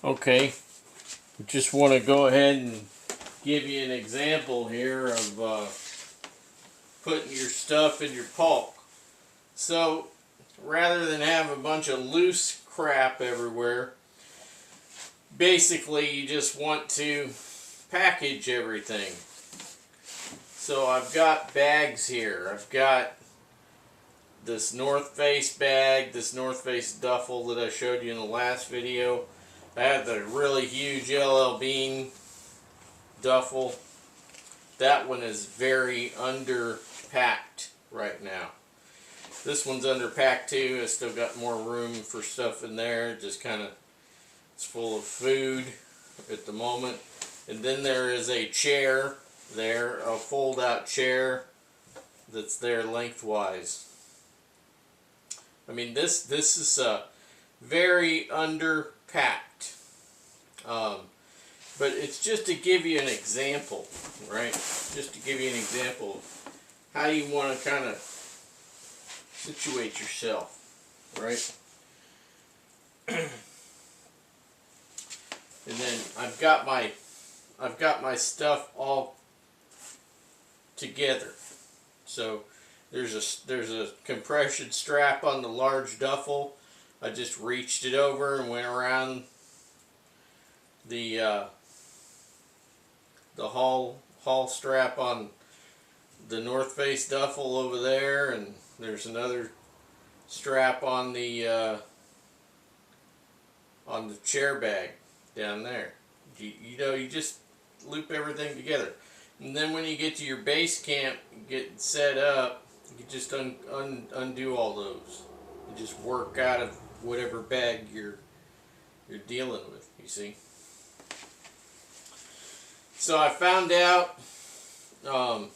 Okay, just want to go ahead and give you an example here of putting your stuff in your pulk. So, rather than have a bunch of loose crap everywhere, basically you just want to package everything. So I've got bags here. I've got this North Face bag, this North Face duffel that I showed you in the last video. I have the really huge L.V.I duffel. That one is very underpacked right now. This one's underpacked too. I still got more room for stuff in there. Just kind of, it's full of food at the moment. And then there is a chair there, a fold-out chair that's there lengthwise. I mean, this is very underpacked. But it's just to give you an example, right? Just to give you an example of how you want to kind of situate yourself, right? And then I've got my stuff all together. So there's a compression strap on the large duffel. I just reached it over and went around the haul strap on the North Face duffel over there, and there's another strap on the chair bag down there. You just loop everything together, and then when you get to your base camp, get set up, you just undo all those and just work out of whatever bag you're dealing with. You see. So I found out, I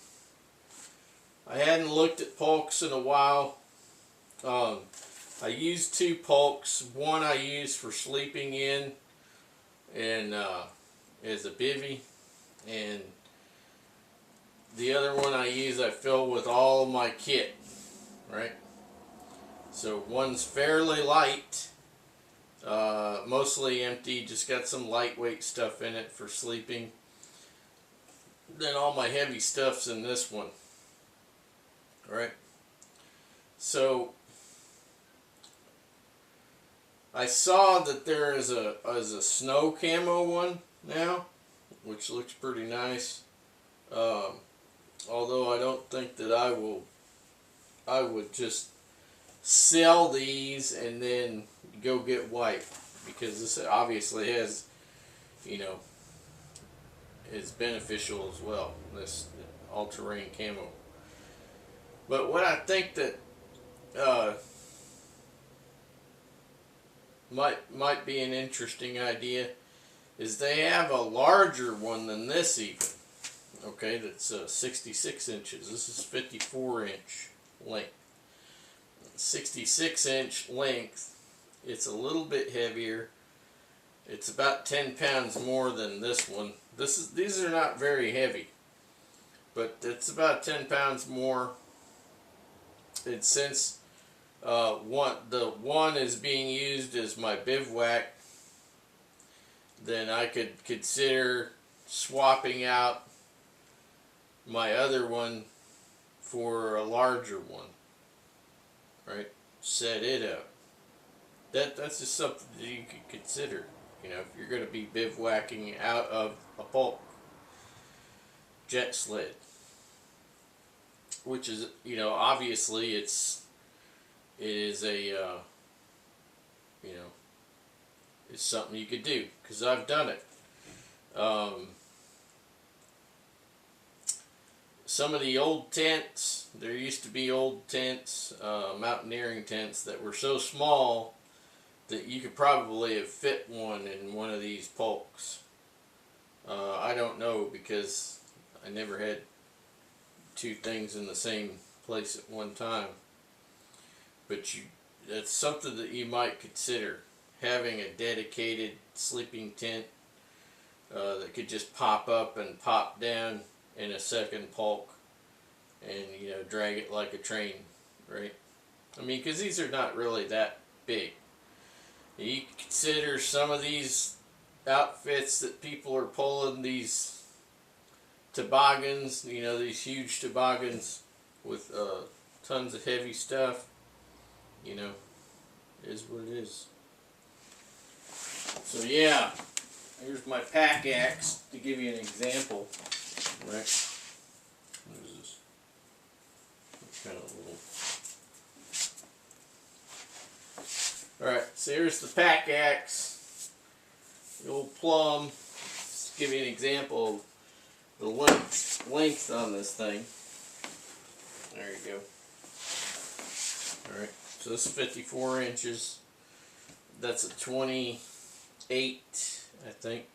hadn't looked at pulks in a while. I used two pulks. One I used for sleeping in and as a bivvy, and the other one I fill with all my kit, right? So one's fairly light, mostly empty, just got some lightweight stuff in it for sleeping. Then all my heavy stuff's in this one, right? So I saw that there is a snow camo one now, which looks pretty nice. Although I don't think that I would just sell these and then go get white, because this obviously has, is beneficial as well, this all-terrain camo. But what I think that might be an interesting idea is they have a larger one than this even. Okay, that's 66 inches. This is 54-inch length. 66-inch length. It's a little bit heavier. It's about 10 pounds more than this one. These are not very heavy, but it's about 10 pounds more. And since the one is being used as my bivouac, then I could consider swapping out my other one for a larger one, right? Set it up. That's just something that you could consider, if you're going to be bivouacking out of a pulk JetSled, which is, obviously it is a it's something you could do, because I've done it. Some of the old tents, there used to be old tents, mountaineering tents, that were so small that you could probably have fit one in one of these pulks. I don't know, because I never had two things in the same place at one time. But that's something that you might consider, having a dedicated sleeping tent that could just pop up and pop down in a second pulk, and drag it like a train, right? I mean, because these are not really that big. You consider some of these outfits that people are pulling, these toboggans, you know, these huge toboggans with tons of heavy stuff, you know, is what it is. So yeah, here's my pack axe to give you an example. Right? What is this? Kind of little. Alright, so here's the pack axe. The old plum. Just to give you an example of the length on this thing. There you go. Alright, so this is 54 inches. That's a 28, I think.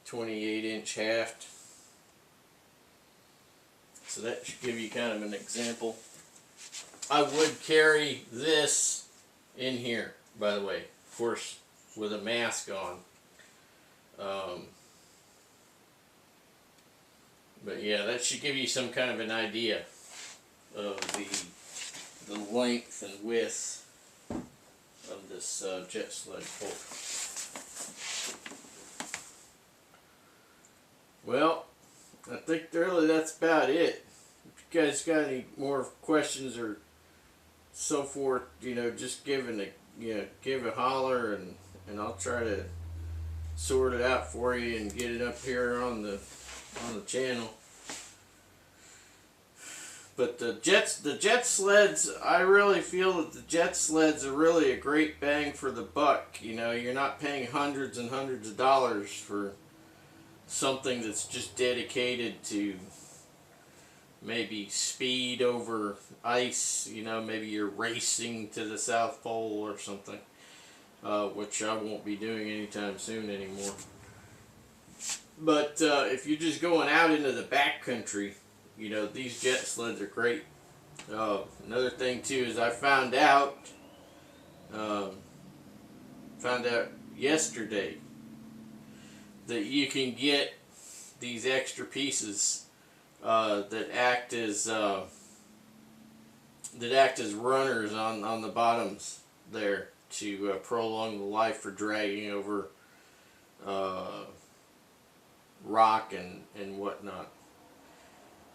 28-inch haft. So that should give you kind of an example. I would carry this in here, by the way, of course, with a mask on. But yeah, that should give you some kind of an idea of the length and width of this JetSled Pulk. Well, I think really that's about it. If you guys got any more questions or so forth, you know, just give a holler, and I'll try to sort it out for you and get it up here on the channel. But the JetSleds, I really feel that the JetSleds are really a great bang for the buck. You know, you're not paying hundreds and hundreds of dollars for something that's just dedicated to maybe speed over ice. You know, maybe you're racing to the South Pole or something, which I won't be doing anytime soon anymore. But if you're just going out into the backcountry, you know, these JetSleds are great. Another thing too is I found out yesterday that you can get these extra pieces that act as runners on the bottoms there to prolong the life for dragging over rock and whatnot.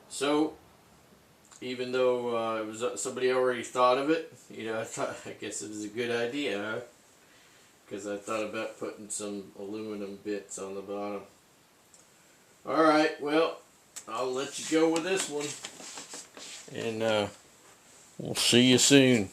So even though it was somebody already thought of it, you know, I guess it was a good idea, huh? Because I thought about putting some aluminum bits on the bottom. Alright, well, I'll let you go with this one. And we'll see you soon.